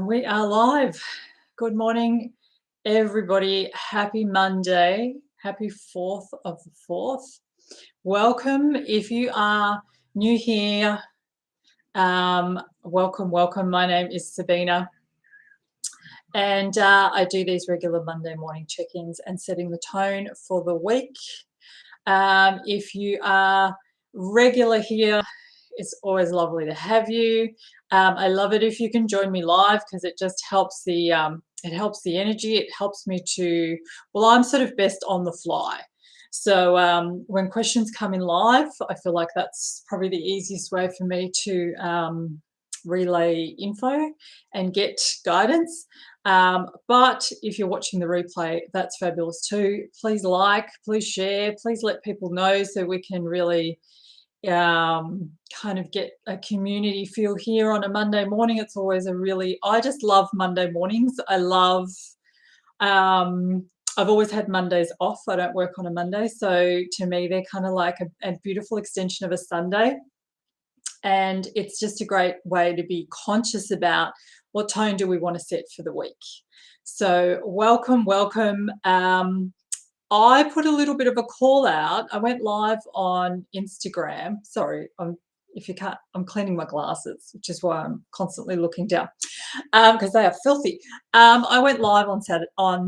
We are live. Good morning, everybody. Happy Monday. Happy 4th of the 4th. Welcome. If you are new here, welcome. My name is Sabina, and I do these regular Monday morning check-ins and setting the tone for the week. If you are regular here, it's always lovely to have you. I love it if you can join me live because it just helps the energy. It helps me to, well, I'm sort of best on the fly. So when questions come in live, I feel like that's probably the easiest way for me to relay info and get guidance. But if you're watching the replay, that's fabulous too. Please like, please share, please let people know so we can really kind of get a community feel here on a Monday morning. It's always I just love Monday mornings. I've always had Mondays off. I don't work on a Monday. So to me, they're kind of like a beautiful extension of a Sunday. And it's just a great way to be conscious about what tone do we want to set for the week. So welcome. I put a little bit of a call out. I went live on Instagram. Sorry, if you can't, I'm cleaning my glasses, which is why I'm constantly looking down because they are filthy. I went live on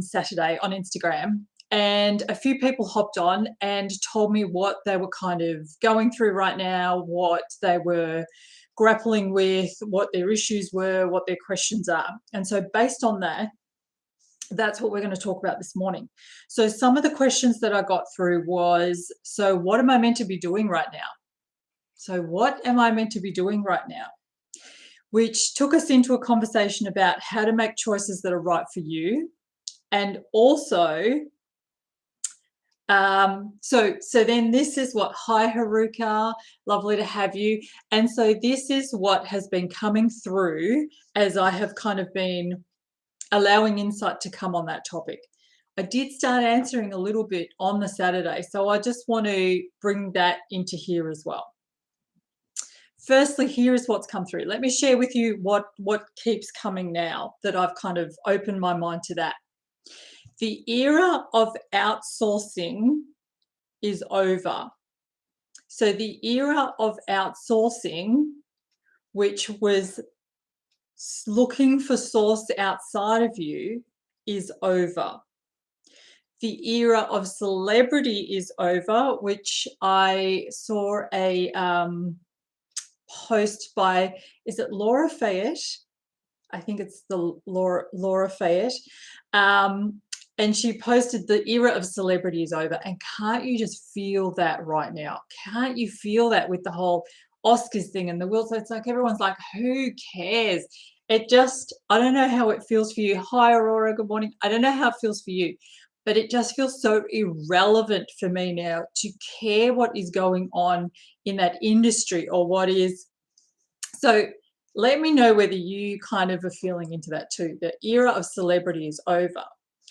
Saturday on Instagram, and a few people hopped on and told me what they were kind of going through right now, what they were grappling with, what their issues were, what their questions are. And so based on that, that's what we're going to talk about this morning. So some of the questions that I got through was, so what am I meant to be doing right now? So what am I meant to be doing right now? Which took us into a conversation about how to make choices that are right for you. And also, so then this is what, hi Haruka, lovely to have you. And so this is what has been coming through as I have kind of been allowing insight to come on that topic. I did start answering a little bit on the Saturday, so I just want to bring that into here as well. Firstly, here is what's come through. Let me share with you what keeps coming now that I've kind of opened my mind to that. The era of outsourcing is over. So the era of outsourcing, which was looking for source outside of you, is over. The era of celebrity is over, which I saw a post by, is it Laura Fayette? I think it's the Laura Fayette. And she posted the era of celebrity is over. And can't you just feel that right now? Can't you feel that with the whole Oscars thing and the Wills? It's like everyone's like, who cares? It just, I don't know how it feels for you. Hi, Aurora, good morning. I don't know how it feels for you, but it just feels so irrelevant for me now to care what is going on in that industry or what is. So let me know whether you kind of are feeling into that too. The era of celebrity is over.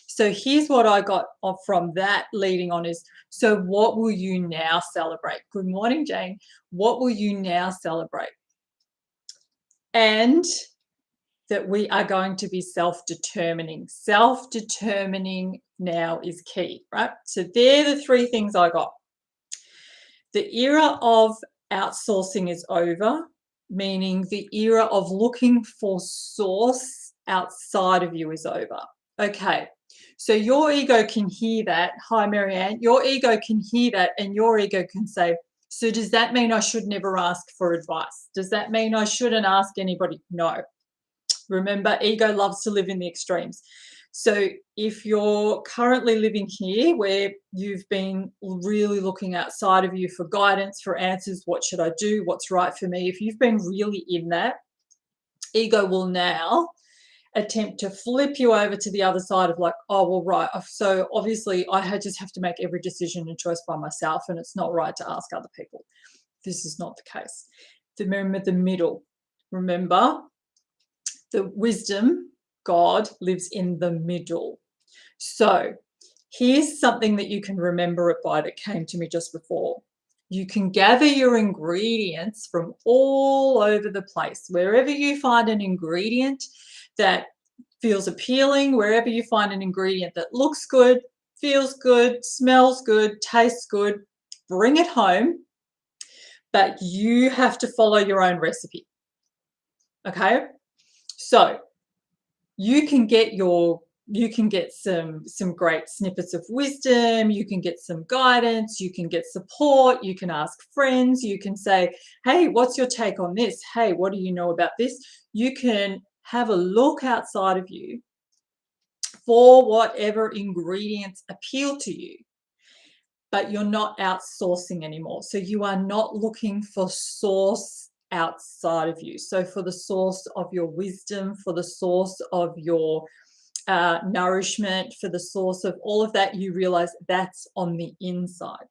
So here's what I got from that leading on is, so what will you now celebrate? Good morning, Jane. What will you now celebrate? And that we are going to be self-determining. Self-determining now is key, right? So they're the three things I got. The era of outsourcing is over, meaning the era of looking for source outside of you is over. Okay, so your ego can hear that. Hi, Marianne. Your ego can hear that, and your ego can say, so does that mean I should never ask for advice? Does that mean I shouldn't ask anybody? No. Remember, ego loves to live in the extremes. So if you're currently living here where you've been really looking outside of you for guidance, for answers, what should I do, what's right for me, if you've been really in that, ego will now attempt to flip you over to the other side of like, oh, well, right, so obviously I just have to make every decision and choice by myself, and it's not right to ask other people. This is not the case. Remember the middle. Remember, the wisdom, God, lives in the middle. So here's something that you can remember it by that came to me just before. You can gather your ingredients from all over the place. Wherever you find an ingredient that feels appealing, wherever you find an ingredient that looks good, feels good, smells good, tastes good, bring it home, but you have to follow your own recipe. Okay? So, you can get some great snippets of wisdom, you can get some guidance, you can get support, you can ask friends, you can say, hey, what's your take on this? Hey, what do you know about this? You can have a look outside of you for whatever ingredients appeal to you, but you're not outsourcing anymore. So you are not looking for source outside of you. So for the source of your wisdom, for the source of your nourishment, for the source of all of that, you realize that's on the inside.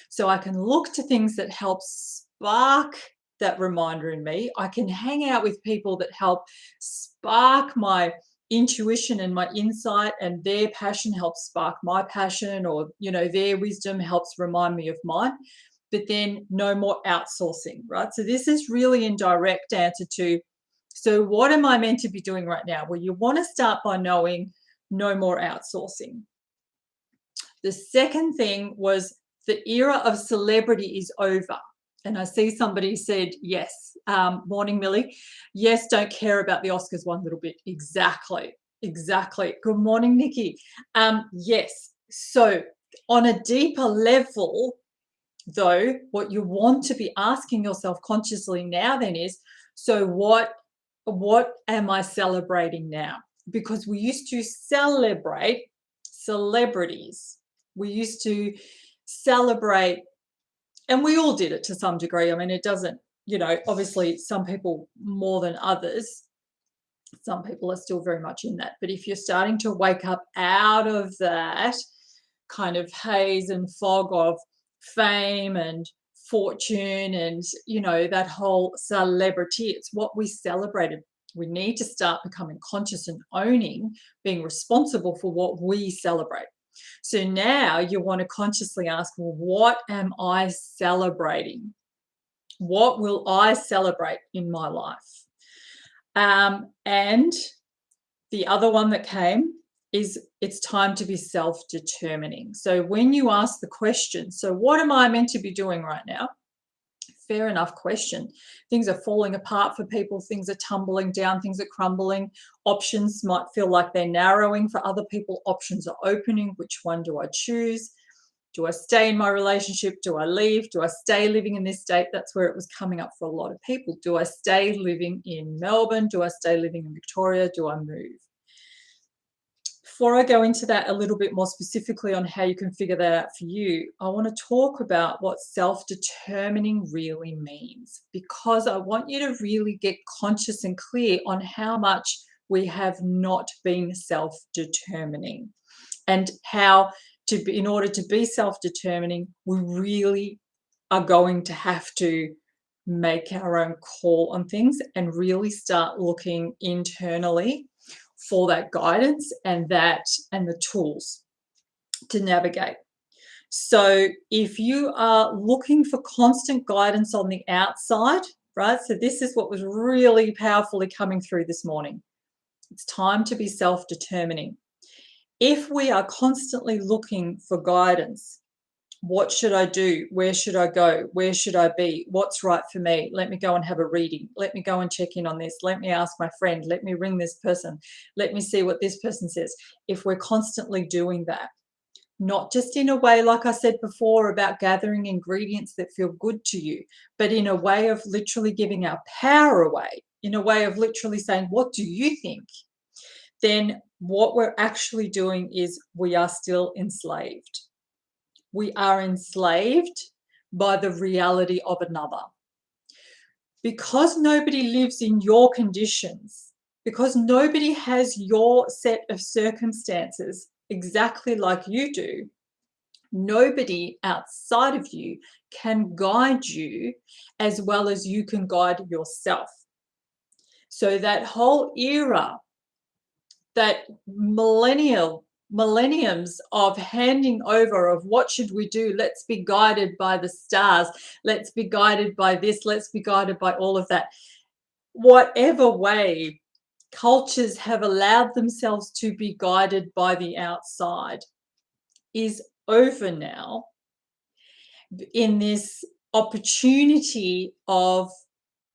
So I can look to things that help spark that reminder in me. I can hang out with people that help spark my intuition and my insight, and their passion helps spark my passion, or their wisdom helps remind me of mine. But then no more outsourcing, right? So this is really in direct answer to, so what am I meant to be doing right now? Well, you want to start by knowing no more outsourcing. The second thing was the era of celebrity is over. And I see somebody said, yes, morning, Millie. Yes, don't care about the Oscars one little bit. Exactly. Good morning, Nikki. Yes. So on a deeper level, though, what you want to be asking yourself consciously now then is, so what am I celebrating now? Because we used to celebrate celebrities. We used to celebrate, and we all did it to some degree. I mean, it doesn't, obviously some people more than others. Some people are still very much in that. But if you're starting to wake up out of that kind of haze and fog of fame and fortune and, that whole celebrity, it's what we celebrated. We need to start becoming conscious and owning, being responsible for what we celebrate. So now you want to consciously ask, well, what am I celebrating? What will I celebrate in my life? And the other one that came is, it's time to be self-determining. So when you ask the question, so what am I meant to be doing right now? Fair enough question. Things are falling apart for people. Things are tumbling down. Things are crumbling. Options might feel like they're narrowing. For other people, options are opening. Which one do I choose? Do I stay in my relationship? Do I leave? Do I stay living in this state? That's where it was coming up for a lot of people. Do I stay living in Melbourne? Do I stay living in Victoria? Do I move? Before I go into that a little bit more specifically on how you can figure that out for you, I want to talk about what self-determining really means, because I want you to really get conscious and clear on how much we have not been self-determining, and how in order to be self-determining, we really are going to have to make our own call on things and really start looking internally for that guidance and the tools to navigate. So if you are looking for constant guidance on the outside, right? So this is what was really powerfully coming through this morning. It's time to be self-determining. If we are constantly looking for guidance, what should I do? Where should I go? Where should I be? What's right for me? Let me go and have a reading. Let me go and check in on this. Let me ask my friend. Let me ring this person. Let me see what this person says. If we're constantly doing that, not just in a way, like I said before, about gathering ingredients that feel good to you, but in a way of literally giving our power away, in a way of literally saying, what do you think? Then what we're actually doing is we are still enslaved. We are enslaved by the reality of another. Because nobody lives in your conditions, because nobody has your set of circumstances exactly like you do, nobody outside of you can guide you as well as you can guide yourself. So that whole era, that millennial millenniums of handing over of what should we do? Let's be guided by the stars. Let's be guided by this. Let's be guided by all of that. Whatever way cultures have allowed themselves to be guided by the outside is over now in this opportunity of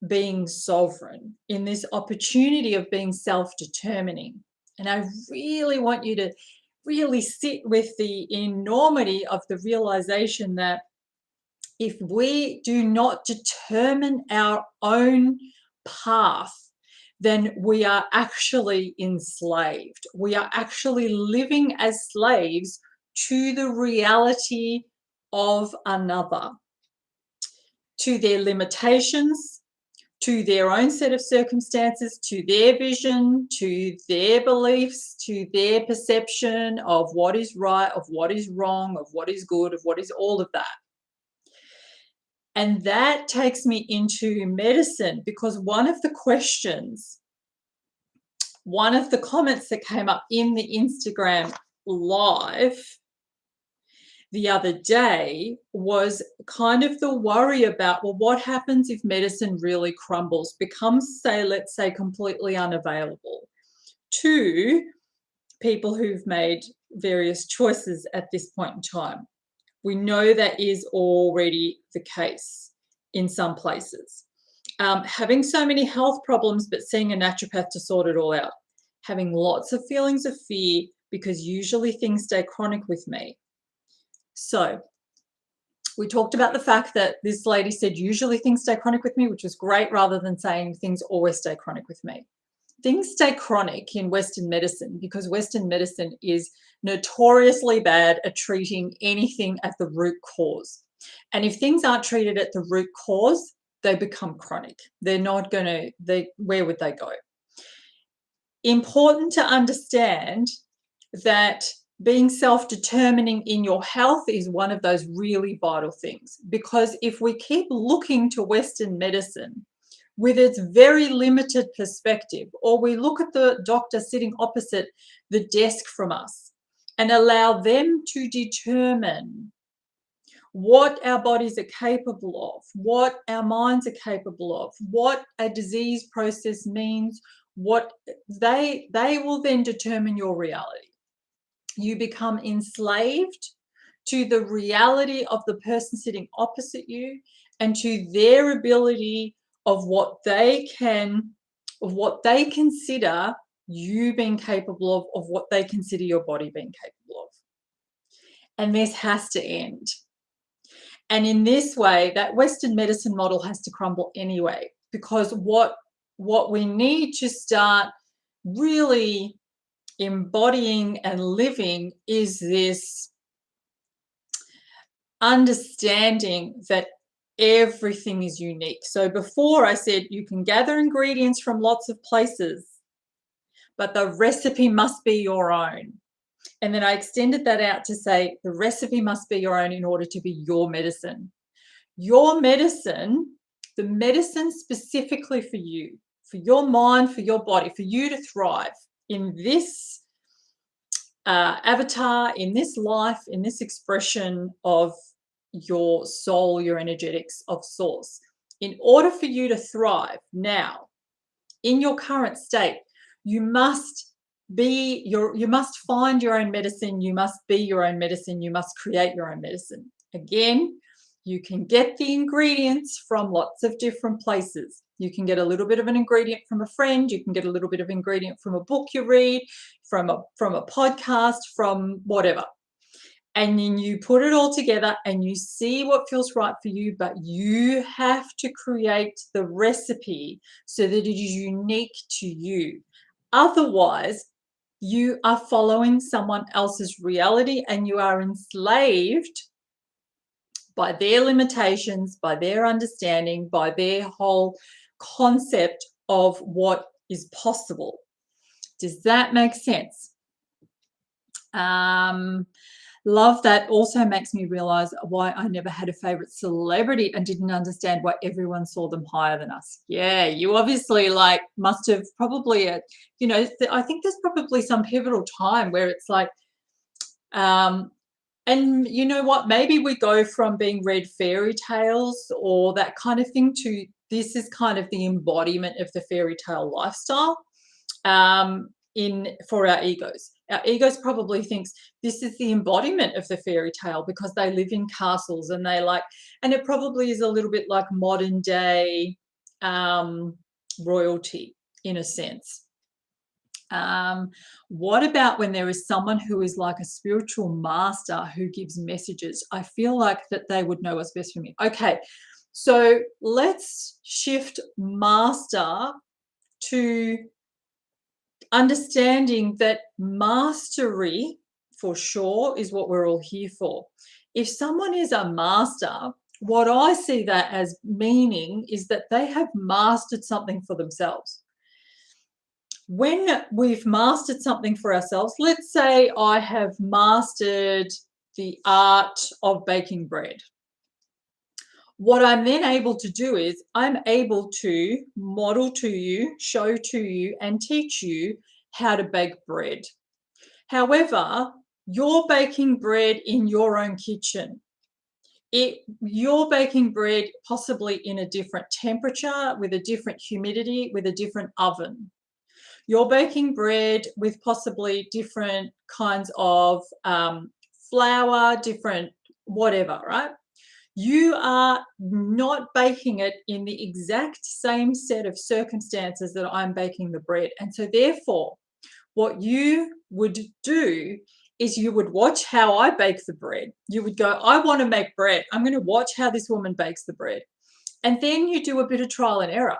being sovereign, in this opportunity of being self-determining. And I really want you to really sit with the enormity of the realization that if we do not determine our own path, then we are actually enslaved. We are actually living as slaves to the reality of another, to their limitations, to their own set of circumstances, to their vision, to their beliefs, to their perception of what is right, of what is wrong, of what is good, of what is all of that. And that takes me into medicine, because one of the questions, one of the comments that came up in the Instagram live the other day was kind of the worry about, well, what happens if medicine really crumbles, becomes, say, let's say, completely unavailable to people who've made various choices at this point in time. We know that is already the case in some places. Having so many health problems, but seeing a naturopath to sort it all out. Having lots of feelings of fear, because usually things stay chronic with me. So we talked about the fact that this lady said, usually things stay chronic with me, which was great, rather than saying things always stay chronic with me. Things stay chronic in Western medicine because Western medicine is notoriously bad at treating anything at the root cause. And if things aren't treated at the root cause, they become chronic. They're not going to, where would they go? Important to understand that being self-determining in your health is one of those really vital things, because if we keep looking to Western medicine with its very limited perspective, or we look at the doctor sitting opposite the desk from us and allow them to determine what our bodies are capable of, what our minds are capable of, what a disease process means, what they will then determine your reality. You become enslaved to the reality of the person sitting opposite you and to their ability of what they consider you being capable of what they consider your body being capable of. And this has to end. And in this way, that Western medicine model has to crumble anyway, because what we need to start really embodying and living is this understanding that everything is unique. So before I said you can gather ingredients from lots of places, but the recipe must be your own. And then I extended that out to say the recipe must be your own in order to be your medicine. Your medicine, the medicine specifically for you, for your mind, for your body, for you to thrive in this avatar, in this life, in this expression of your soul, your energetics of source. In order for you to thrive now, in your current state, you must find your own medicine, you must be your own medicine, you must create your own medicine. Again, you can get the ingredients from lots of different places. You can get a little bit of an ingredient from a friend, you can get a little bit of ingredient from a book you read, from a podcast, from whatever. And then you put it all together and you see what feels right for you, but you have to create the recipe so that it is unique to you. Otherwise, you are following someone else's reality and you are enslaved by their limitations, by their understanding, by their whole concept of what is possible. Does that make sense? Love that also makes me realize why I never had a favorite celebrity and didn't understand why everyone saw them higher than us. Yeah, you obviously must have probably, I think there's probably some pivotal time where it's like And you know what? Maybe we go from being read fairy tales or that kind of thing to this is kind of the embodiment of the fairy tale lifestyle in for our egos. Our egos probably thinks this is the embodiment of the fairy tale because they live in castles and they like, and it probably is a little bit like modern day royalty in a sense. What about when there is someone who is like a spiritual master who gives messages? I feel like that they would know what's best for me. Okay, so let's shift master to understanding that mastery for sure is what we're all here for. If someone is a master, what I see that as meaning is that they have mastered something for themselves. When we've mastered something for ourselves, let's say I have mastered the art of baking bread. What I'm then able to do is I'm able to model to you, show to you, and teach you how to bake bread. However, you're baking bread in your own kitchen. You're baking bread possibly in a different temperature, with a different humidity, with a different oven. You're baking bread with possibly different kinds of flour, different whatever, right? You are not baking it in the exact same set of circumstances that I'm baking the bread. And so therefore, what you would do is you would watch how I bake the bread. You would go, I want to make bread. I'm going to watch how this woman bakes the bread. And then you do a bit of trial and error.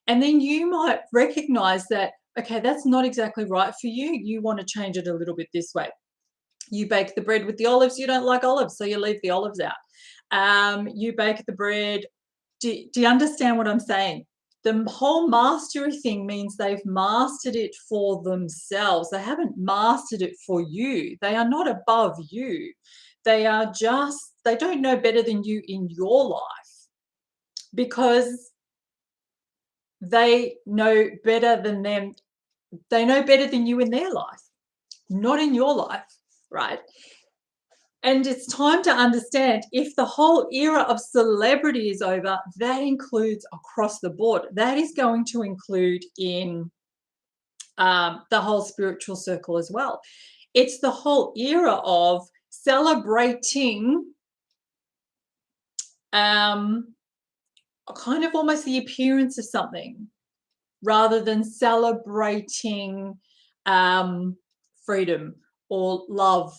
And then you might recognize that, okay, that's not exactly right for you. You want to change it a little bit this way. You bake the bread with the olives. You don't like olives, so you leave the olives out. You bake the bread. Do you understand what I'm saying? The whole mastery thing means they've mastered it for themselves. They haven't mastered it for you. They are not above you. They are just, they don't know better than you in your life because they know better than them. They know better than you in their life, not in your life, right? And it's time to understand if the whole era of celebrity is over, that includes across the board. That is going to include in the whole spiritual circle as well. It's the whole era of celebrating kind of almost the appearance of something rather than celebrating freedom or love,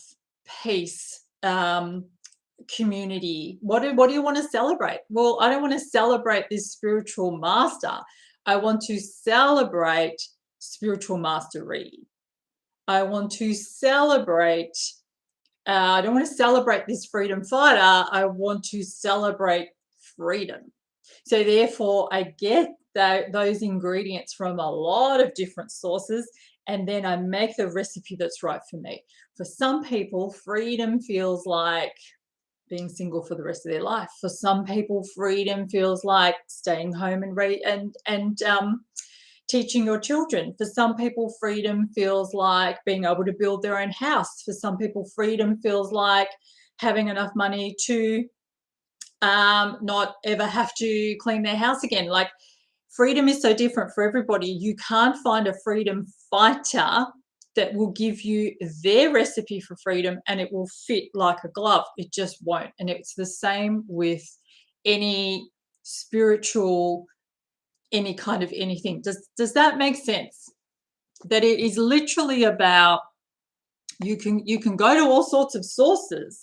peace, community. What do you want to celebrate? Well, I don't want to celebrate this spiritual master. I want to celebrate spiritual mastery. I want to celebrate. I don't want to celebrate this freedom fighter. I want to celebrate freedom. So therefore, I get those ingredients from a lot of different sources, and then I make the recipe that's right for me. For some people, freedom feels like being single for the rest of their life. For some people, freedom feels like staying home and teaching your children. For some people, freedom feels like being able to build their own house. For some people, freedom feels like having enough money to not ever have to clean their house again. Like, freedom is so different for everybody. You can't find a freedom fighter that will give you their recipe for freedom and it will fit like a glove. It just won't. And it's the same with any spiritual, any kind of anything. Does that make sense? That it is literally about, you can go to all sorts of sources,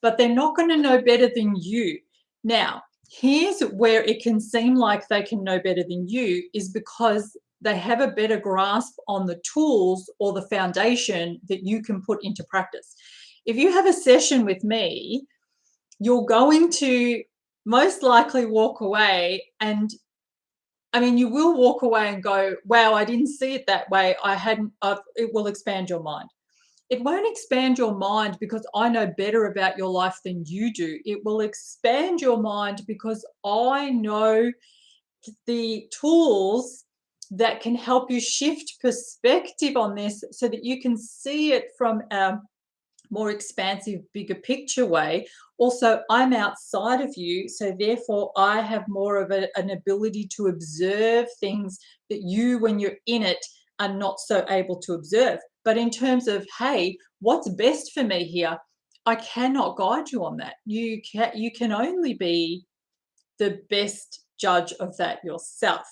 but they're not going to know better than you. Now, here's where it can seem like they can know better than you, is because they have a better grasp on the tools or the foundation that you can put into practice. If you have a session with me, you're going to most likely walk away, and I mean, you will walk away and go, wow, I didn't see it that way. It will expand your mind. It won't expand your mind because I know better about your life than you do. It will expand your mind because I know the tools that can help you shift perspective on this so that you can see it from a more expansive, bigger picture way. Also, I'm outside of you, so therefore I have more of an ability to observe things that you, when you're in it, are not so able to observe. But in terms of, hey, what's best for me here, I cannot guide you on that. You can only be the best judge of that yourself.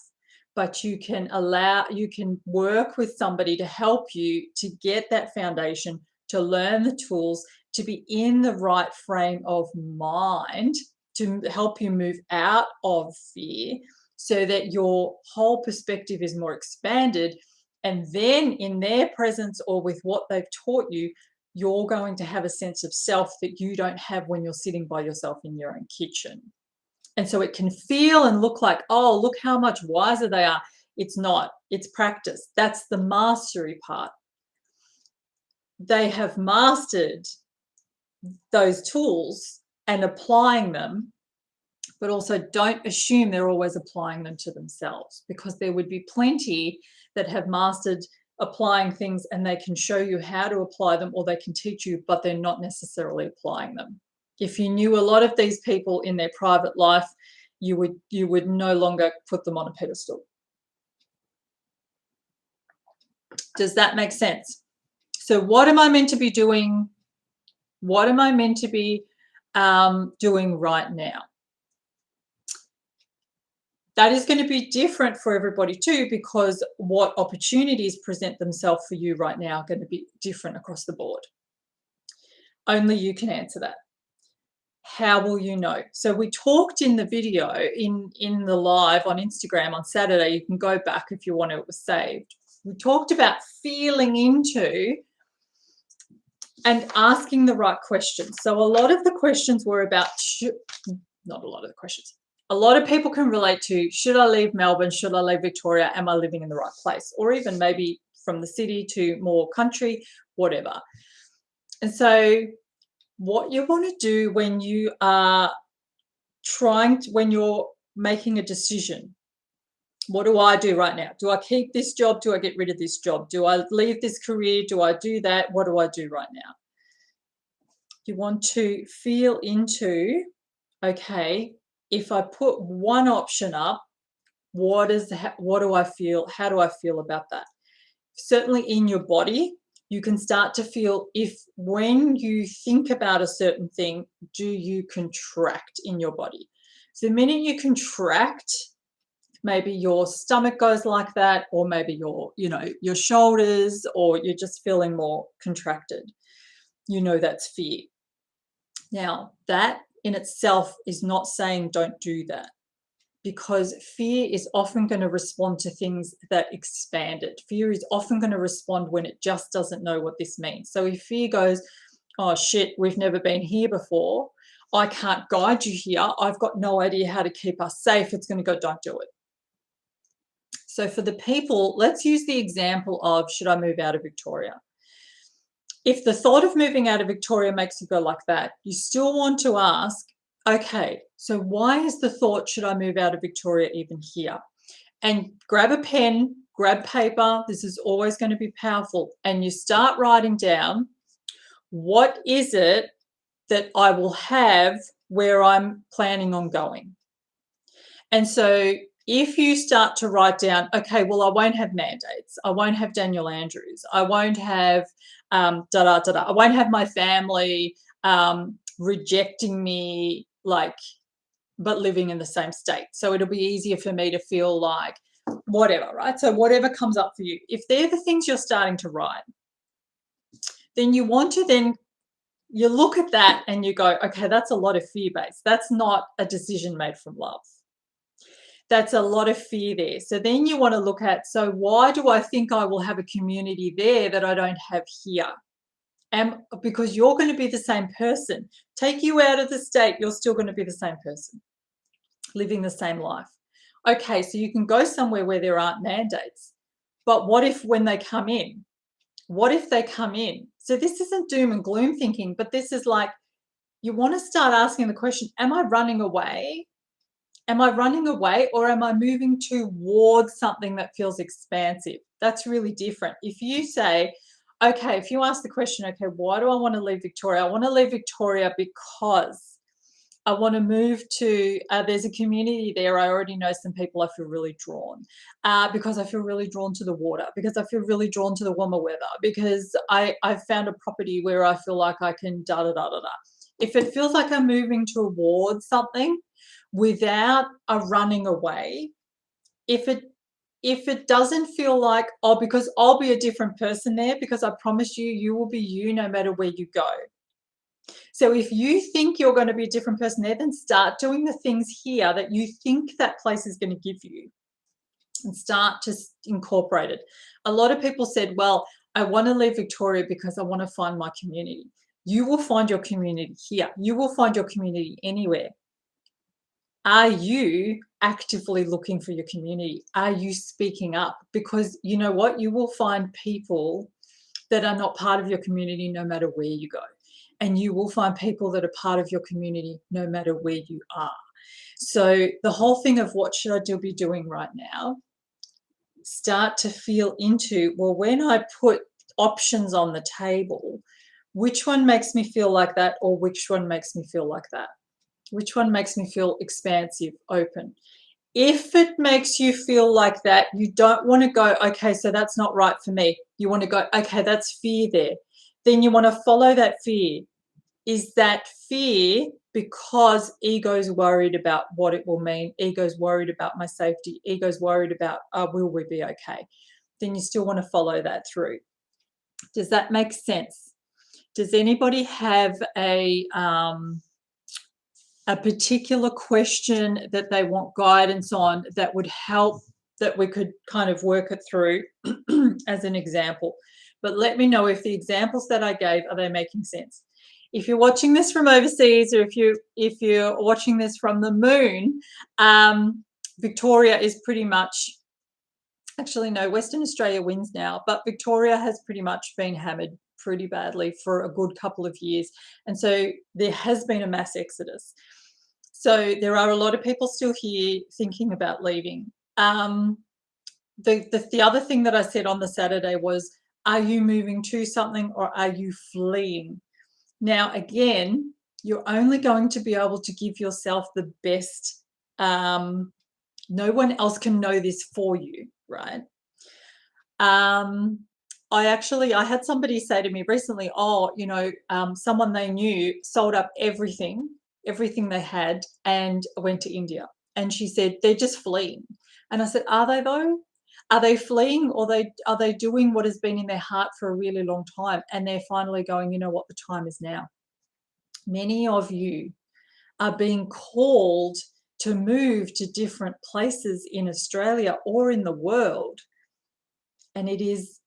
But you can work with somebody to help you to get that foundation, to learn the tools, to be in the right frame of mind to help you move out of fear so that your whole perspective is more expanded. And then in their presence or with what they've taught you, you're going to have a sense of self that you don't have when you're sitting by yourself in your own kitchen. And so it can feel and look like, oh, look how much wiser they are. It's not, it's practice. That's the mastery part. They have mastered those tools and applying them, but also don't assume they're always applying them to themselves, because there would be plenty that have mastered applying things and they can show you how to apply them, or they can teach you, but they're not necessarily applying them. If you knew a lot of these people in their private life, you would no longer put them on a pedestal. Does that make sense? So what am I meant to be doing? What am I meant to be doing right now? That is going to be different for everybody too, because what opportunities present themselves for you right now are going to be different across the board. Only you can answer that. How will you know? So we talked in the video, in the live on Instagram on Saturday. You can go back if you want to, it was saved. We talked about feeling into and asking the right questions. So a lot of the questions were about, not a lot of the questions. A lot of people can relate to, should I leave Melbourne? Should I leave Victoria? Am I living in the right place? Or even maybe from the city to more country, whatever. And so what you want to do when you are when you're making a decision, what do I do right now? Do I keep this job? Do I get rid of this job? Do I leave this career? Do I do that? What do I do right now? You want to feel into, okay, if I put one option up, what do I feel? How do I feel about that? Certainly in your body, you can start to feel if when you think about a certain thing, do you contract in your body? So the minute you contract, maybe your stomach goes like that, or maybe your shoulders, or you're just feeling more contracted. That's fear. Now, that in itself is not saying don't do that, because fear is often going to respond to things that expand it. Fear is often going to respond when it just doesn't know what this means. So if fear goes, oh shit, we've never been here before, I can't guide you here, I've got no idea how to keep us safe, it's going to go, don't do it. So for the people, let's use the example of, should I move out of Victoria? If the thought of moving out of Victoria makes you go like that, you still want to ask, okay, so why is the thought, should I move out of Victoria, even here? And grab a pen, grab paper. This is always going to be powerful. And you start writing down, what is it that I will have where I'm planning on going? And so if you start to write down, okay, well, I won't have mandates. I won't have Daniel Andrews. I won't have I won't have my family rejecting me, but living in the same state. So it'll be easier for me to feel like whatever, right? So whatever comes up for you. If they're the things you're starting to write, then you want to you look at that and you go, okay, that's a lot of fear-based. That's not a decision made from love. That's a lot of fear there. So then you want to look at, so why do I think I will have a community there that I don't have here? Because you're going to be the same person. Take you out of the state, you're still going to be the same person, living the same life. Okay, so you can go somewhere where there aren't mandates. But what if when they come in? What if they come in? So this isn't doom and gloom thinking, but this is like, you want to start asking the question, am I running away? Am I running away, or am I moving towards something that feels expansive? That's really different. If you say, okay, if you ask the question, okay, why do I want to leave Victoria? I want to leave Victoria because I want to move to, there's a community there. I already know some people. I feel really drawn because I feel really drawn to the water, because I feel really drawn to the warmer weather, because I've found a property where I feel like I can da da da da da. If it feels like I'm moving towards something without a running away, if it doesn't feel like, oh, because I'll be a different person there, because I promise you, you will be you no matter where you go. So if you think you're going to be a different person there, then start doing the things here that you think that place is going to give you and start to incorporate it. A lot of people said, well, I want to leave Victoria because I want to find my community. You will find your community here. You will find your community anywhere. Are you actively looking for your community? Are you speaking up? Because you know what? You will find people that are not part of your community no matter where you go. And you will find people that are part of your community no matter where you are. So the whole thing of what should I be doing right now, start to feel into, well, when I put options on the table, which one makes me feel like that, or which one makes me feel like that? Which one makes me feel expansive, open? If it makes you feel like that, you don't want to go, okay, so that's not right for me. You want to go, okay, that's fear there. Then you want to follow that fear. Is that fear because ego's worried about what it will mean? Ego's worried about my safety. Ego's worried about, will we be okay? Then you still want to follow that through. Does that make sense? Does anybody have a particular question that they want guidance on that would help, that we could kind of work it through as an example? But let me know if the examples that I gave, are they making sense? If you're watching this from overseas, or if you're watching this from the moon, Victoria is pretty much, actually no, Western Australia wins now, but Victoria has pretty much been hammered pretty badly for a good couple of years. And so there has been a mass exodus. So there are a lot of people still here thinking about leaving. The other thing that I said on the Saturday was, are you moving to something or are you fleeing? Now, again, you're only going to be able to give yourself the best. No one else can know this for you, right? I had somebody say to me recently, oh, someone they knew sold up everything they had and went to India. And she said, they're just fleeing. And I said, are they though? Are they fleeing, or are they doing what has been in their heart for a really long time? And they're finally going, you know what, the time is now. Many of you are being called to move to different places in Australia or in the world. And it is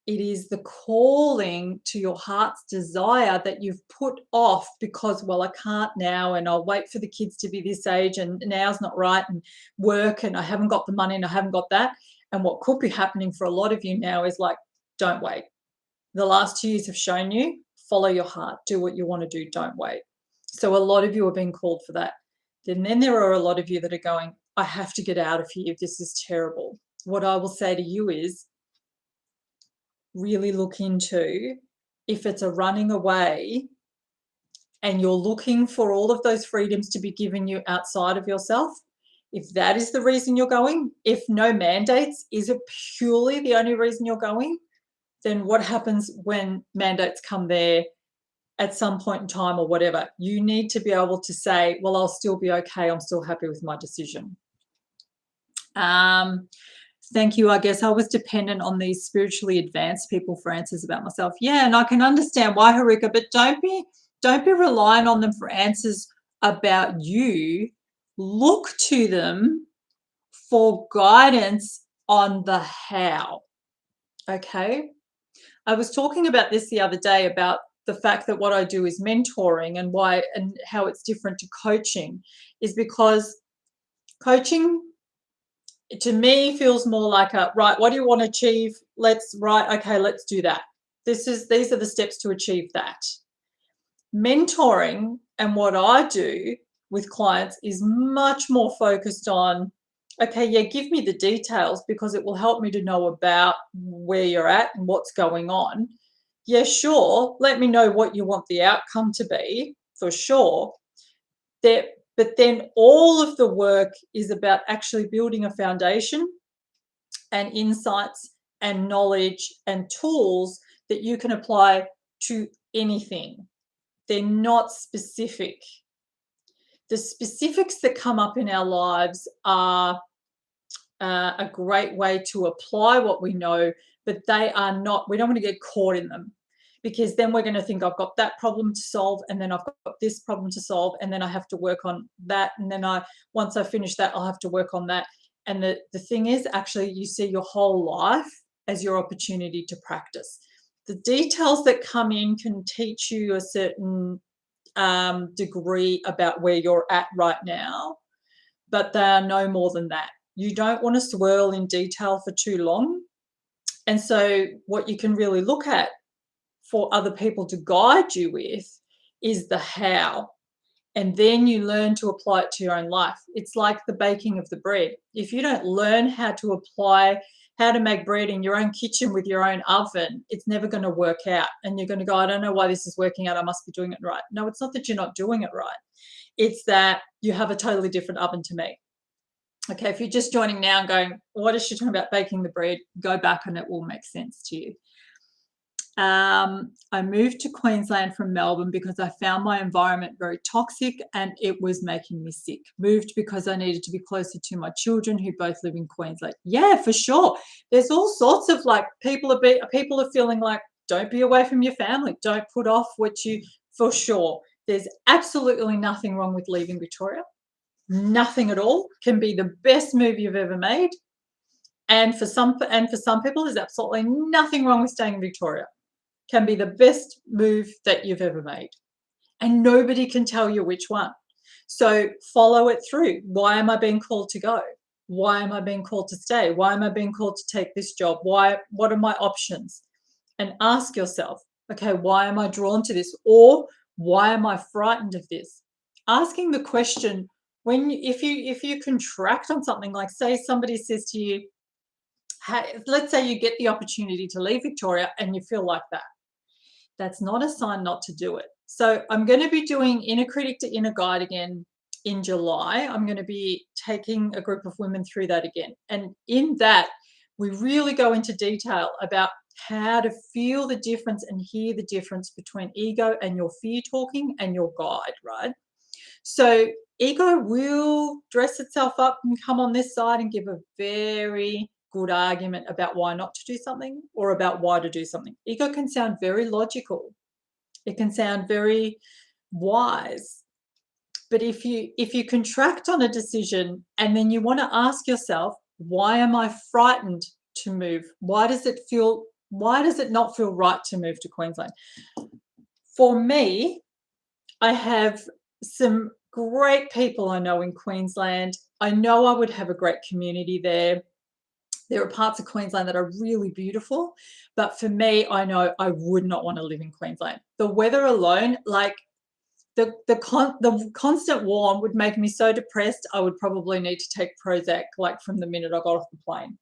the calling to your heart's desire that you've put off because, well, I can't now, and I'll wait for the kids to be this age, and now's not right, and work, and I haven't got the money, and I haven't got that. And what could be happening for a lot of you now is like, don't wait. The last 2 years have shown you, follow your heart, do what you want to do, don't wait. So a lot of you are being called for that. And then there are a lot of you that are going, I have to get out of here. This is terrible. What I will say to you is, really look into, if it's a running away and you're looking for all of those freedoms to be given you outside of yourself, if that is the reason you're going, if no mandates, is it purely the only reason you're going, then what happens when mandates come there at some point in time or whatever? You need to be able to say, well, I'll still be okay. I'm still happy with my decision. Thank you. I guess I was dependent on these spiritually advanced people for answers about myself. Yeah, and I can understand why, Harika, but don't be relying on them for answers about you. Look to them for guidance on the how. Okay? I was talking about this the other day, about the fact that what I do is mentoring, and why, and how it's different to coaching, is because coaching to me feels more like a, right, what do you want to achieve? Let's do that. These are the steps to achieve that. Mentoring, and what I do with clients, is much more focused on, okay, yeah, give me the details, because it will help me to know about where you're at and what's going on. Yeah, sure, let me know what you want the outcome to be, for sure. There, but then all of the work is about actually building a foundation and insights and knowledge and tools that you can apply to anything. They're not specific. The specifics that come up in our lives are a great way to apply what we know, but they are not, we don't want to get caught in them, because then we're going to think, I've got that problem to solve, and then I've got this problem to solve, and then I have to work on that. And then once I finish that, I'll have to work on that. And the thing is, actually, you see your whole life as your opportunity to practice. The details that come in can teach you a certain degree about where you're at right now, but they are no more than that. You don't want to swirl in detail for too long. And so, what you can really look at for other people to guide you with is the how. And then you learn to apply it to your own life. It's like the baking of the bread. If you don't learn how to make bread in your own kitchen with your own oven, it's never going to work out. And you're going to go, I don't know why this is working out. I must be doing it right. No, it's not that you're not doing it right. It's that you have a totally different oven to me. Okay, if you're just joining now and going, what is she talking about baking the bread? Go back and it will make sense to you. I moved to Queensland from Melbourne because I found my environment very toxic and it was making me sick. Moved because I needed to be closer to my children who both live in Queensland. Yeah, for sure. There's all sorts of like people are feeling like, don't be away from your family. Don't put off for sure. There's absolutely nothing wrong with leaving Victoria. Nothing at all. Can be the best move you've ever made. And for some people, there's absolutely nothing wrong with staying in Victoria. Can be the best move that you've ever made. And nobody can tell you which one. So follow it through. Why am I being called to go? Why am I being called to stay? Why am I being called to take this job? What are my options? And ask yourself, okay, why am I drawn to this? Or why am I frightened of this? Asking the question, if you contract on something, like say somebody says to you, hey, let's say you get the opportunity to leave Victoria and you feel like that. That's not a sign not to do it. So I'm going to be doing Inner Critic to Inner Guide again in July. I'm going to be taking a group of women through that again. And in that, we really go into detail about how to feel the difference and hear the difference between ego and your fear talking and your guide, right? So ego will dress itself up and come on this side and give a very good argument about why not to do something or about why to do something. Ego can sound very logical. It can sound very wise. But if you contract on a decision and then you want to ask yourself, why am I frightened to move? Why does it not feel right to move to Queensland? For me, I have some great people I know in Queensland. I know I would have a great community there. There are parts of Queensland that are really beautiful, but for me, I know I would not want to live in Queensland. The weather alone, like the constant warm would make me so depressed, I would probably need to take Prozac like from the minute I got off the plane.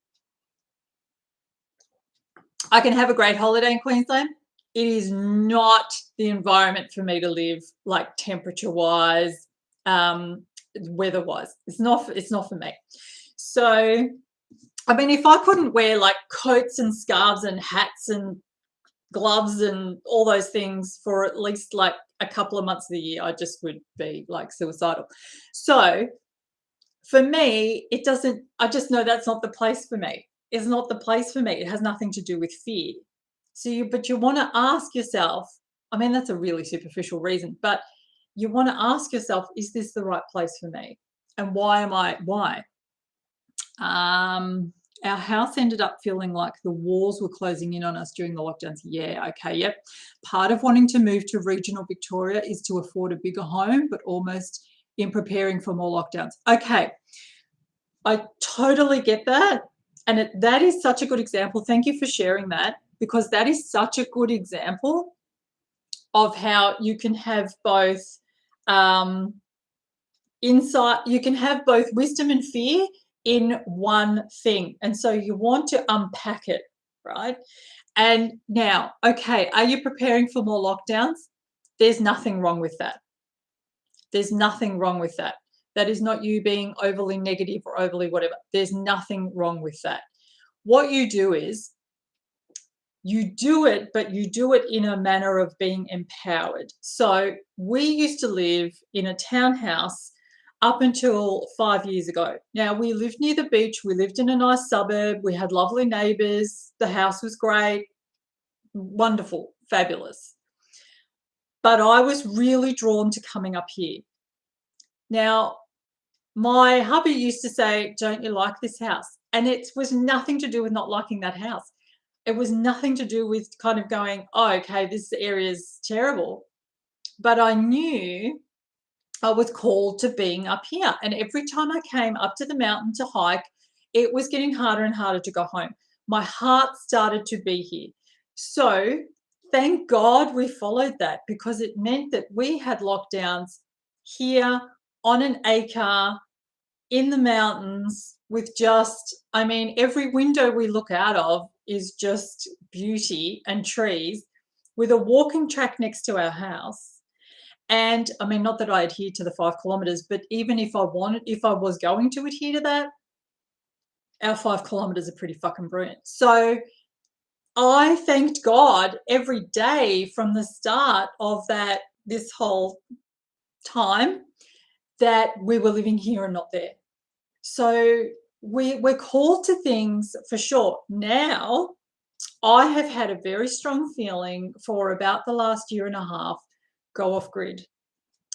I can have a great holiday in Queensland. It is not the environment for me to live, like temperature-wise, weather-wise. It's not for me. So, I mean, if I couldn't wear like coats and scarves and hats and gloves and all those things for at least like a couple of months of the year, I just would be like suicidal. So for me, I just know that's not the place for me. It's not the place for me. It has nothing to do with fear. But you want to ask yourself, I mean, that's a really superficial reason, but you want to ask yourself, is this the right place for me? And why? Our house ended up feeling like the walls were closing in on us during the lockdowns. Yeah, okay, yep. Part of wanting to move to regional Victoria is to afford a bigger home, but almost in preparing for more lockdowns. Okay, I totally get that. And that is such a good example. Thank you for sharing that, because that is such a good example of how you can have both insight, you can have both wisdom and fear in one thing. And so you want to unpack it. right? And now, okay, are you preparing for more lockdowns? There's nothing wrong with that. There's nothing wrong with that. That is not you being overly negative or overly whatever. There's nothing wrong with that. What you do is you do it, but you do it in a manner of being empowered. So we used to live in a townhouse up until 5 years ago. Now, we lived near the beach. We lived in a nice suburb. We had lovely neighbors. The house was great, wonderful, fabulous. But I was really drawn to coming up here. Now, my hubby used to say, "Don't you like this house?" And it was nothing to do with not liking that house. It was nothing to do with kind of going, "Oh, okay, this area is terrible." But I knew I was called to being up here. And every time I came up to the mountain to hike, it was getting harder and harder to go home. My heart started to be here. So thank God we followed that, because it meant that we had lockdowns here on an acre in the mountains with just, I mean, every window we look out of is just beauty and trees, with a walking track next to our house. And I mean, not that I adhere to the 5 kilometers, but even if I was going to adhere to that, our 5 kilometers are pretty fucking brilliant. So I thanked God every day from the start of this whole time, that we were living here and not there. So we're called to things for sure. Now, I have had a very strong feeling for about the last year and a half: go off grid,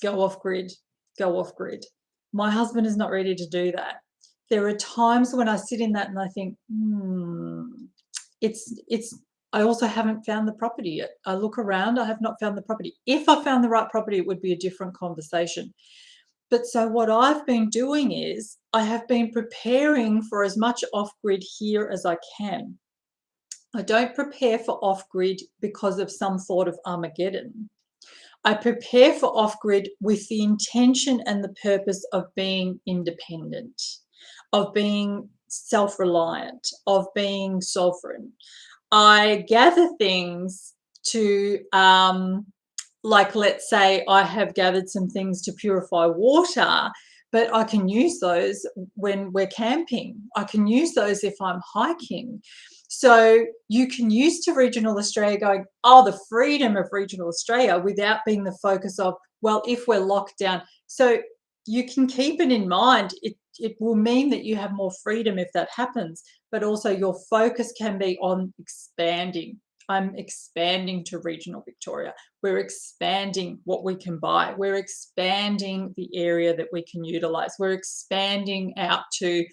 go off grid, go off grid. My husband is not ready to do that. There are times when I sit in that and I think, it's I also haven't found the property yet. I look around, I have not found the property. If I found the right property, it would be a different conversation. But so what I've been doing is I have been preparing for as much off-grid here as I can. I don't prepare for off-grid because of some thought of Armageddon. I prepare for off-grid with the intention and the purpose of being independent, of being self-reliant, of being sovereign. I gather things to, like, let's say I have gathered some things to purify water, but I can use those when we're camping. I can use those if I'm hiking. So you can use to regional Australia going, oh, the freedom of regional Australia, without being the focus of, well, if we're locked down. So you can keep it in mind. It will mean that you have more freedom if that happens, but also your focus can be on expanding. I'm expanding to regional Victoria. We're expanding what we can buy. We're expanding the area that we can utilize. We're expanding out to,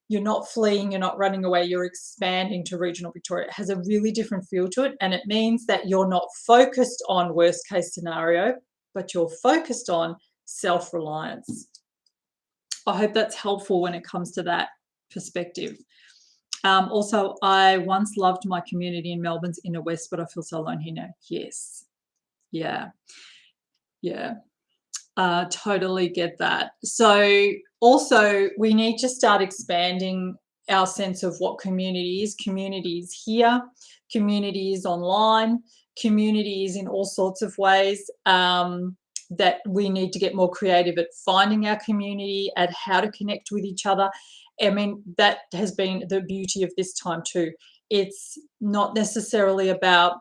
you're not fleeing, you're not running away, you're expanding to regional Victoria. It has a really different feel to it, and it means that you're not focused on worst case scenario, but you're focused on self-reliance. I hope that's helpful when it comes to that perspective. Also, I once loved my community in Melbourne's inner west, but I feel so alone here now. Yes. Yeah. Yeah. Totally get that. So also we need to start expanding our sense of what community is. Community is here, community is online, community is in all sorts of ways. That we need to get more creative at finding our community, at how to connect with each other. I mean, that has been the beauty of this time too. It's not necessarily about,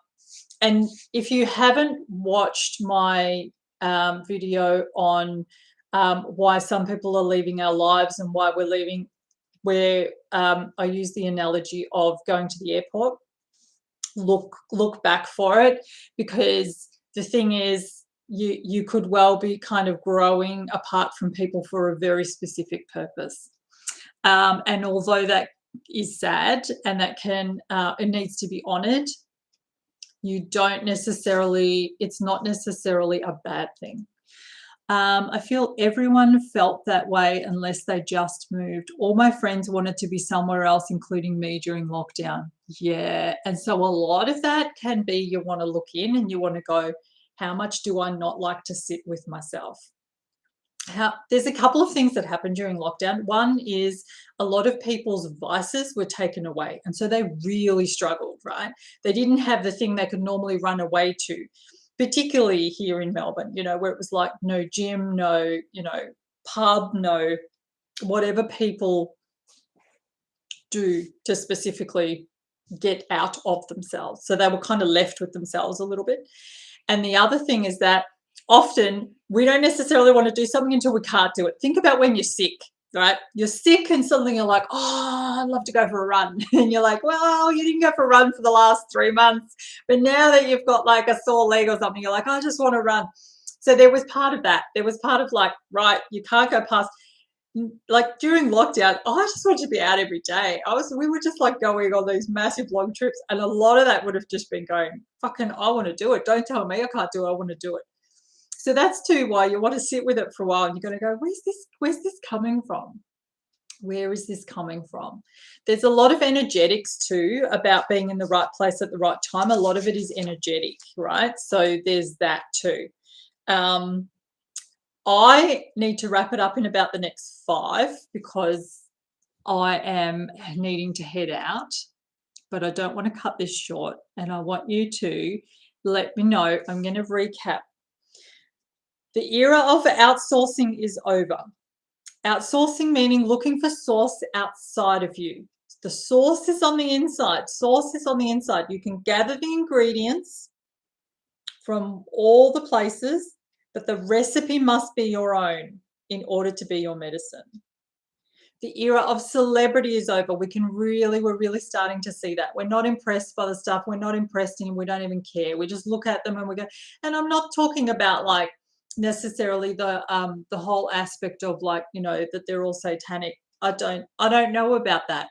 and if you haven't watched my video on why some people are leaving our lives and why we're leaving, where I use the analogy of going to the airport, look back for it, because the thing is, you could well be kind of growing apart from people for a very specific purpose. And although that is sad and that it needs to be honored, it's not necessarily a bad thing. I feel everyone felt that way unless they just moved. All my friends wanted to be somewhere else, including me during lockdown. Yeah. And so a lot of that can be, you want to look in and you want to go, how much do I not like to sit with myself? There's a couple of things that happened during lockdown. One is a lot of people's vices were taken away, and so they really struggled. right? They didn't have the thing they could normally run away to, particularly here in Melbourne, where it was like no gym, no, pub, no whatever people do to specifically get out of themselves. So they were kind of left with themselves a little bit. And the other thing is that often we don't necessarily want to do something until we can't do it. Think about when you're sick, right? You're sick and suddenly you're like, oh, I'd love to go for a run. And you're like, well, you didn't go for a run for the last 3 months. But now that you've got like a sore leg or something, you're like, I just want to run. So there was part of that. There was part of like, right, you can't go past. Like during lockdown, I just wanted to be out every day. We were just like going on these massive long trips, and a lot of that would have just been going, fucking, I want to do it. Don't tell me I can't do it. I want to do it. So that's too why you want to sit with it for a while, and you're going to go, where's this coming from? Where is this coming from? There's a lot of energetics too about being in the right place at the right time. A lot of it is energetic, right? So there's that too. I need to wrap it up in about the next 5 because I am needing to head out, but I don't want to cut this short, and I want you to let me know. I'm going to recap. The era of outsourcing is over. Outsourcing meaning looking for source outside of you. The source is on the inside. Source is on the inside. You can gather the ingredients from all the places, but the recipe must be your own in order to be your medicine. The era of celebrity is over. We're really starting to see that. We're not impressed by the stuff. We're not impressed and we don't even care. We just look at them and we go, and I'm not talking about like necessarily the whole aspect of like, that they're all satanic. I don't know about that.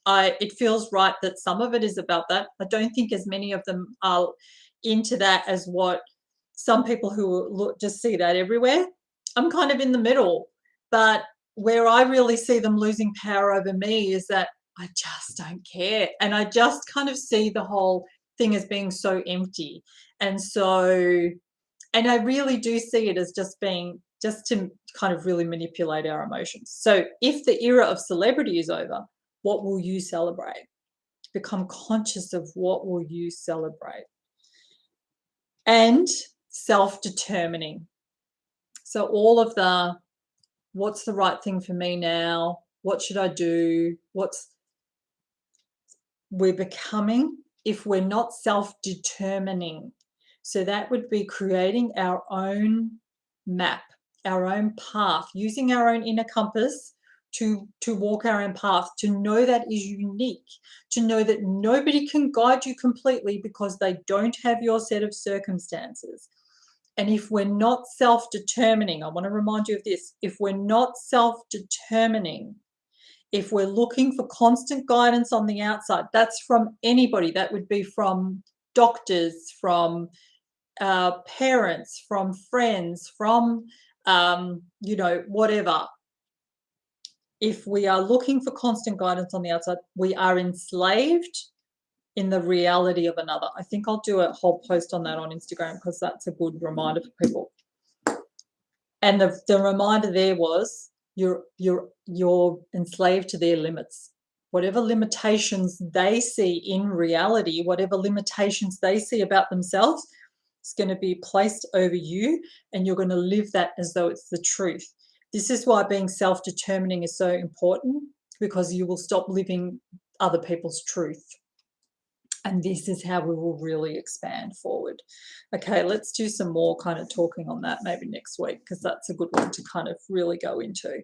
It feels right that some of it is about that. I don't think as many of them are into that as what some people who just see that everywhere. I'm kind of in the middle, but where I really see them losing power over me is that I just don't care. And I just kind of see the whole thing as being so empty. And I really do see it as just to kind of really manipulate our emotions. So if the era of celebrity is over, what will you celebrate? Become conscious of what will you celebrate. And self-determining. So all of what's the right thing for me now? What should I do? We're becoming if we're not self-determining. So that would be creating our own map, our own path, using our own inner compass to walk our own path, to know that is unique, to know that nobody can guide you completely because they don't have your set of circumstances. And if we're not self-determining, I want to remind you of this, if we're not self-determining, if we're looking for constant guidance on the outside, that's from anybody. That would be from doctors, from parents, from friends, from, whatever. If we are looking for constant guidance on the outside, we are enslaved in the reality of another. I think I'll do a whole post on that on Instagram because that's a good reminder for people. And the reminder there was you're enslaved to their limits. Whatever limitations they see in reality, whatever limitations they see about themselves, is going to be placed over you, and you're going to live that as though it's the truth. This is why being self-determining is so important, because you will stop living other people's truth. And this is how we will really expand forward. Okay, let's do some more kind of talking on that maybe next week, because that's a good one to kind of really go into.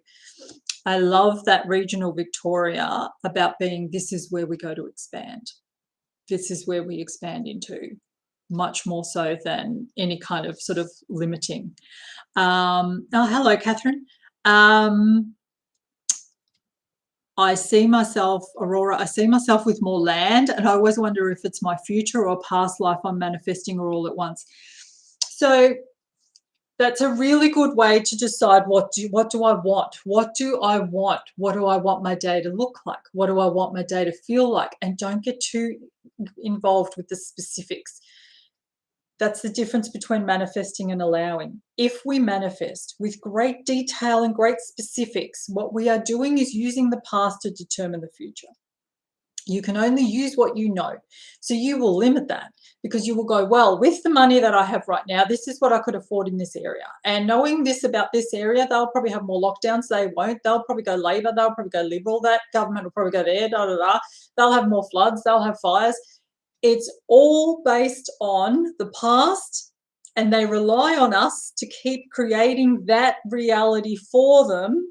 I love that regional Victoria about being, this is where we go to expand. This is where we expand into, much more so than any kind of sort of limiting. Oh, hello, Catherine. I see myself, Aurora, I see myself with more land, and I always wonder if it's my future or past life I'm manifesting or all at once. So that's a really good way to decide what do I want? What do I want? What do I want my day to look like? What do I want my day to feel like? And don't get too involved with the specifics. That's the difference between manifesting and allowing. If we manifest with great detail and great specifics, what we are doing is using the past to determine the future. You can only use what you know. So you will limit that because you will go, well, with the money that I have right now, this is what I could afford in this area. And knowing this about this area, they'll probably have more lockdowns. They won't. They'll probably go Labor. They'll probably go Liberal. That government will probably go there, da, da, da. They'll have more floods. They'll have fires. It's all based on the past, and they rely on us to keep creating that reality for them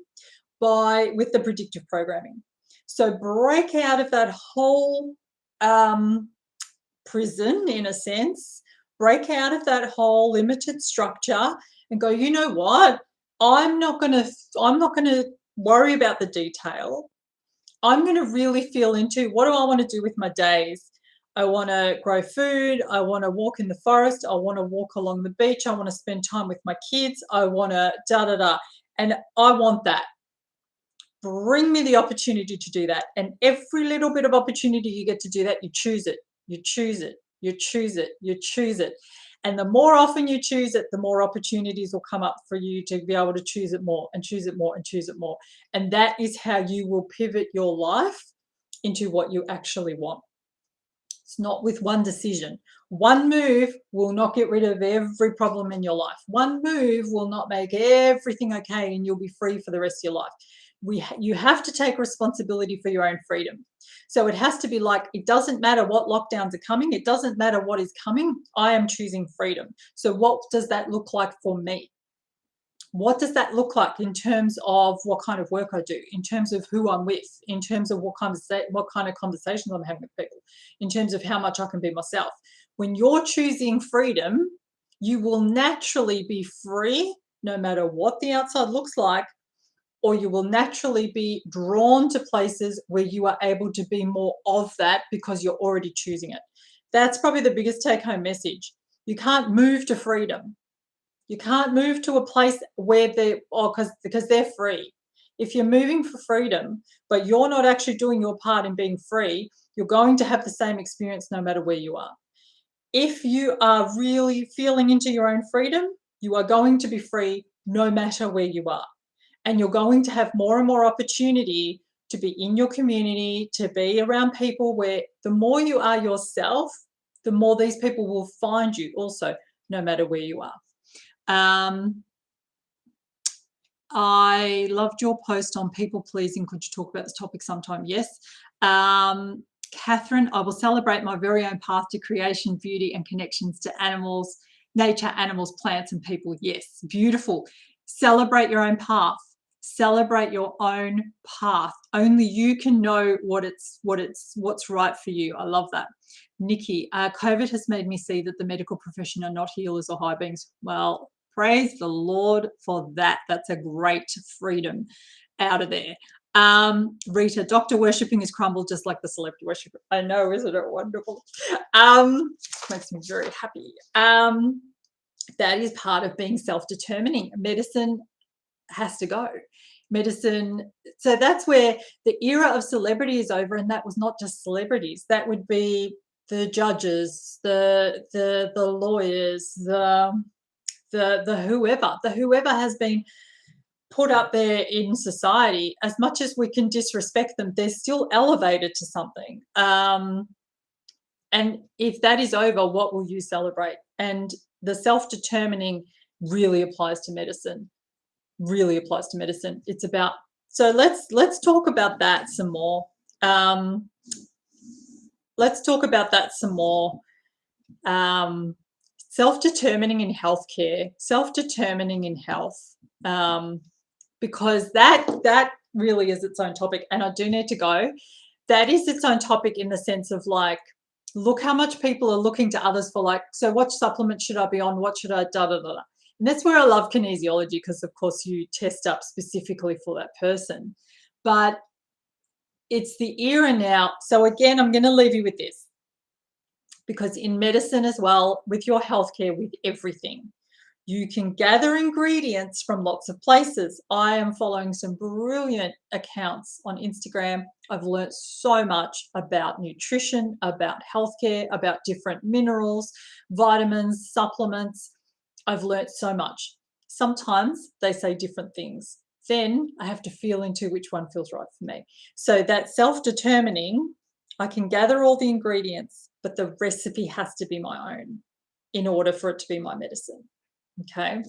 with the predictive programming. So break out of that whole prison, in a sense, break out of that whole limited structure and go, you know what? I'm not gonna worry about the detail. I'm gonna really feel into, what do I want to do with my days? I want to grow food. I want to walk in the forest. I want to walk along the beach. I want to spend time with my kids. I want to da da da. And I want that. Bring me the opportunity to do that. And every little bit of opportunity you get to do that, you choose it, you choose it, you choose it, you choose it. And the more often you choose it, the more opportunities will come up for you to be able to choose it more and choose it more and choose it more. And that is how you will pivot your life into what you actually want. It's not with one decision. One move will not get rid of every problem in your life. One move will not make everything okay and you'll be free for the rest of your life. You have to take responsibility for your own freedom. So it has to be like, it doesn't matter what lockdowns are coming. It doesn't matter what is coming. I am choosing freedom. So what does that look like for me? What does that look like in terms of what kind of work I do, in terms of who I'm with, in terms of what kind of conversations I'm having with people, in terms of how much I can be myself? When you're choosing freedom, you will naturally be free no matter what the outside looks like, or you will naturally be drawn to places where you are able to be more of that because you're already choosing it. That's probably the biggest take-home message. You can't move to freedom. You can't move to a place where because they're free. If you're moving for freedom, but you're not actually doing your part in being free, you're going to have the same experience no matter where you are. If you are really feeling into your own freedom, you are going to be free no matter where you are. And you're going to have more and more opportunity to be in your community, to be around people where the more you are yourself, the more these people will find you also, no matter where you are. I loved your post on people pleasing. Could you talk about this topic sometime? Yes. Catherine, I will celebrate my very own path to creation, beauty, and connections to animals, nature, animals, plants, and people. Yes, beautiful. Celebrate your own path. Celebrate your own path. Only you can know what's right for you. I love that. Nikki, COVID has made me see that the medical profession are not healers or high beings. Well, praise the Lord for that. That's a great freedom out of there. Rita, doctor worshipping is crumbled just like the celebrity worship. I know, isn't it wonderful? Makes me very happy. That is part of being self-determining. Medicine has to go. Medicine, so that's where the era of celebrity is over, and that was not just celebrities. That would be the judges, the lawyers, the whoever has been put up there in society. As much as we can disrespect them, they're still elevated to something. And if that is over, what will you celebrate? And the self-determining really applies to medicine. Really applies to medicine. It's about, so let's talk about that some more. Let's talk about that some more. Self-determining in healthcare, self-determining in health, because that really is its own topic. And I do need to go. That is its own topic in the sense of like, look how much people are looking to others for like, so what supplement should I be on? What should I da da da da? And that's where I love kinesiology, because of course you test up specifically for that person. But it's the era now. So again, I'm going to leave you with this, because in medicine as well, with your healthcare, with everything, you can gather ingredients from lots of places. I am following some brilliant accounts on Instagram. I've learned so much about nutrition, about healthcare, about different minerals, vitamins, supplements. I've learnt so much. Sometimes they say different things. Then I have to feel into which one feels right for me. So that self-determining, I can gather all the ingredients, but the recipe has to be my own in order for it to be my medicine. Okay.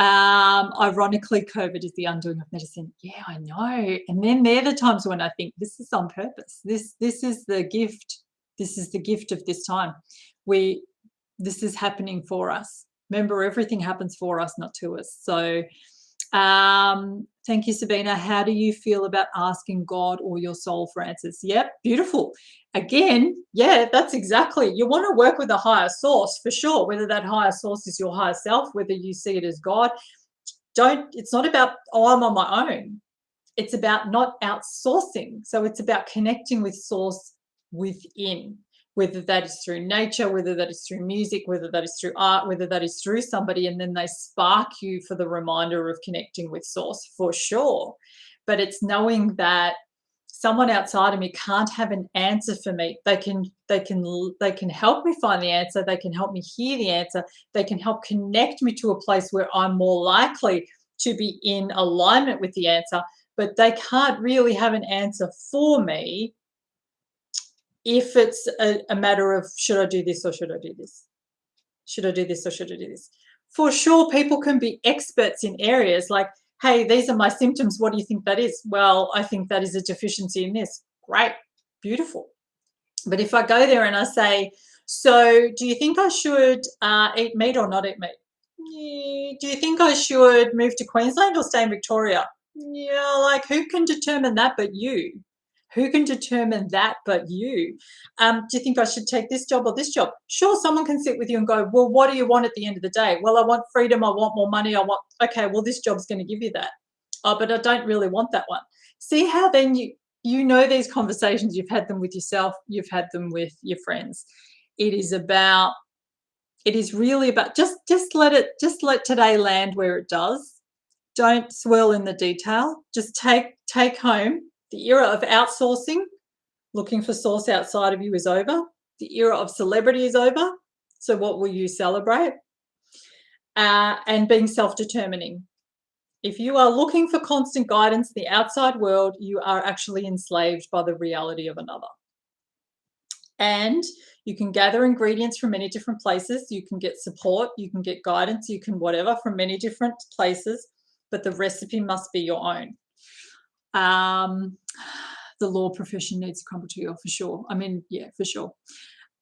Ironically, COVID is the undoing of medicine. Yeah, I know. And then they're the times when I think this is on purpose. This is the gift. This is the gift of this time. This is happening for us. Remember, everything happens for us, not to us. So thank you, Sabina. How do you feel about asking God or your soul for answers? Yep, beautiful. Again, yeah, that's exactly. You want to work with a higher source for sure, whether that higher source is your higher self, whether you see it as God. It's not about, oh, I'm on my own. It's about not outsourcing. So it's about connecting with source within, whether that is through nature, whether that is through music, whether that is through art, whether that is through somebody, and then they spark you for the reminder of connecting with source for sure. But it's knowing that someone outside of me can't have an answer for me. They can help me find the answer. They can help me hear the answer. They can help connect me to a place where I'm more likely to be in alignment with the answer, but they can't really have an answer for me if it's a matter of, should I do this or should I do this? Should I do this or should I do this? For sure, people can be experts in areas like, hey, these are my symptoms. What do you think that is? Well, I think that is a deficiency in this. Great, beautiful. But if I go there and I say, so do you think I should eat meat or not eat meat? Do you think I should move to Queensland or stay in Victoria? Yeah, like who can determine that but you? Who can determine that but you? Do you think I should take this job or this job? Sure, someone can sit with you and go, well, what do you want at the end of the day? Well, I want freedom. I want more money. Okay, well, this job's going to give you that. Oh, but I don't really want that one. See how then you know these conversations, you've had them with yourself, you've had them with your friends. It is really about just let today land where it does. Don't swirl in the detail. Just take home. The era of outsourcing, looking for source outside of you, is over. The era of celebrity is over. So what will you celebrate? And being self-determining. If you are looking for constant guidance in the outside world, you are actually enslaved by the reality of another. And you can gather ingredients from many different places. You can get support, you can get guidance, you can whatever from many different places, but the recipe must be your own. The law profession needs to crumble to you for sure. I mean, yeah, for sure.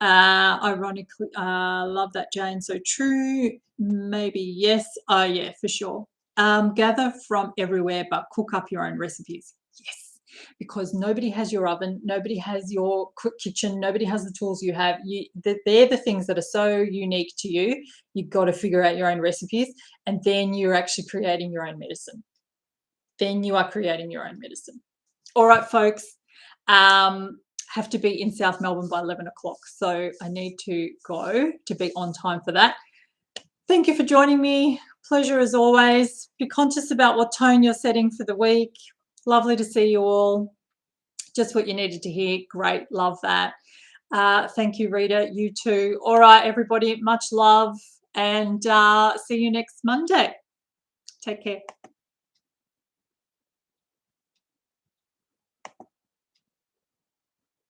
Ironically, love that, Jane. So true, maybe yes. Oh yeah, for sure. Gather from everywhere, but cook up your own recipes. Yes, because nobody has your oven, nobody has your kitchen, nobody has the tools you have. They're the things that are so unique to you. You've got to figure out your own recipes, and then you're actually creating your own medicine. Then you are creating your own medicine. All right, folks. Have to be in South Melbourne by 11 o'clock. So I need to go to be on time for that. Thank you for joining me. Pleasure as always. Be conscious about what tone you're setting for the week. Lovely to see you all. Just what you needed to hear. Great. Love that. Thank you, Rita. You too. All right, everybody. Much love and see you next Monday. Take care.